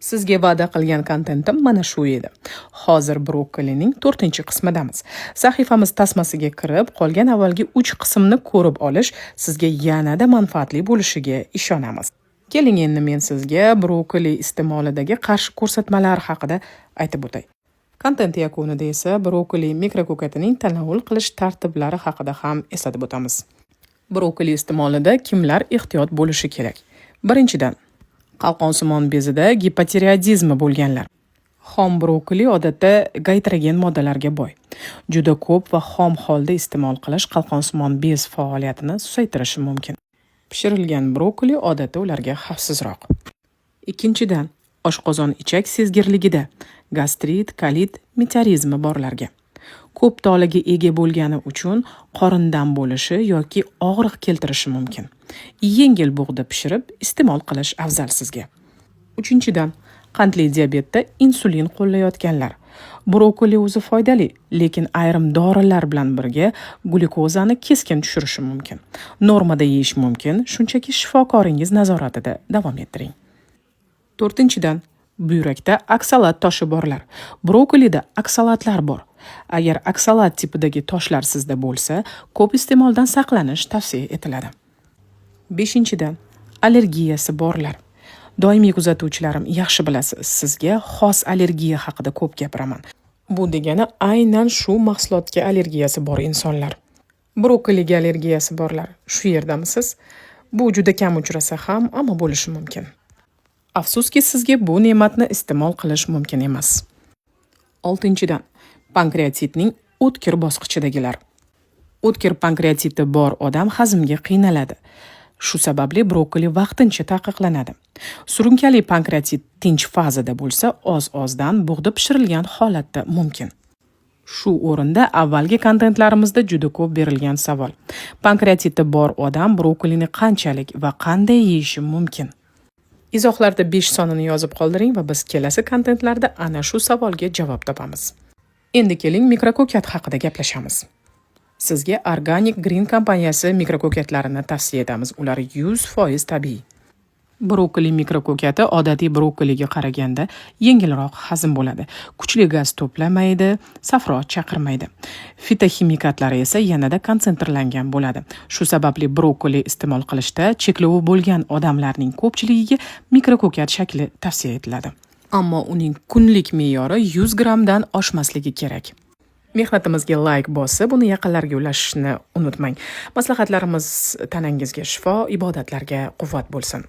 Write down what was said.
Sizga va'da qilgan kontentim mana shu edi. Hozir brokkolining 4-qismidamiz. Sahifamiz tasmasiga kirib, qolgan avvalgi 3 qismni ko'rib olish sizga yanada manfaatli bo'lishiga ishonamiz. Keling endi men sizga brokkoli iste'molidagi qarshi ko'rsatmalar haqida aytib o'tay. Kontent yakunida esa brokkoli mikroko'katining tanovul qilish tartiblari haqida ham eslatib o'tamiz. Brokkoli iste'molida kimlar ehtiyot bo'lishi kerak? Birinchidan, qalqonsimon bezida gipotireoidizmi bo'lganlar. Xom brokkoli odatda gaytrogen moddalarga boy. Juda ko'p va xom holda iste'mol qilish qalqonsimon bez faoliyatini susaytirishi mumkin. Pishirilgan brokkoli odatda ularga xavfsizroq. Ikkinchidan, oshqozon ichak sezgirligida gastrit, kolit, meteorizmi borlarga. Ko'p tolaga ega bo'lgani uchun qorindan bo'lishi yoki og'riq keltirishi mumkin. Yengil bug'da pishirib iste'mol qilish afzal sizga. Uchinchidan, qandli diabetda insulin qo'llayotganlar. Brokkoli o'zi foydali, lekin ayrim dorilar bilan birga glyukozani keskin tushirishi mumkin. Normada yeyish mumkin, shunchaki shifokoringiz nazoratida davom ettiring. To'rtinchidan, buyrakda oksalat toshi borlar. Brokkolida oksalatlar bor. Agar oksalat tipidagi toshlar sizda bo'lsa, ko'p iste'moldan saqlanish tavsiya etiladi. Beshinchidan, allergiyasi borlar. Doimiy kuzatuvchilarim, yaxshi bilasiz, sizga xos allergiya haqida ko'p gapiraman. Bu degani aynan shu mahsulotga allergiyasi bor insonlar. Brokkoliga allergiyasi borlar. Shu yerdamisiz? Bu juda kam uchrasa ham, ammo bo'lishi mumkin. Afsuski, sizga bu ne'matni iste'mol qilish mumkin emas. Oltinchidan, pankreatitning o'tkir bosqichidagilar. O'tkir pankreatiti bor odam hazmga qiynaladi. Shu sababli brokkoli vaqtincha taqiqlanadi. Surunkali pankreatit tinch fazada bo'lsa, oz-ozdan bug'da pishirilgan holatda mumkin. Shu o'rinda avvalgi kontentlarimizda juda ko'p berilgan savol. Pankreatiti bor odam brokkolini qanchalik va qanday yeyishi mumkin? Izohlarda 5 sonini yozib qoldiring va biz kelasi kontentlarda ana shu savolga javob topamiz. Endi keling mikroko'kat haqida gaplashamiz. Sizga Organic Green kompaniyasi mikroko'katlarini tavsiya etamiz. Ular 100% tabiiy. Brokkoli mikroko'kati odatiy brokkoliga qaraganda yengilroq hazm bo'ladi. Kuchli gaz to'plamaydi, safro chaqirmaydi. Fitoximikatlari esa yanada konsentrlangan bo'ladi. Shu sababli brokkoli iste'mol qilishda cheklovi bo'lgan odamlarning ko'pchiligiga mikroko'kat shakli tavsiya etiladi. Ammo uning kunlik me'yori 100 grammdan oshmasligi kerak. Mehnatimizga like bosib, uni yaqinlarga ulashishni unutmang. Maslahatlarimiz tanangizga shifo, ibodatlarga quvvat bo'lsin.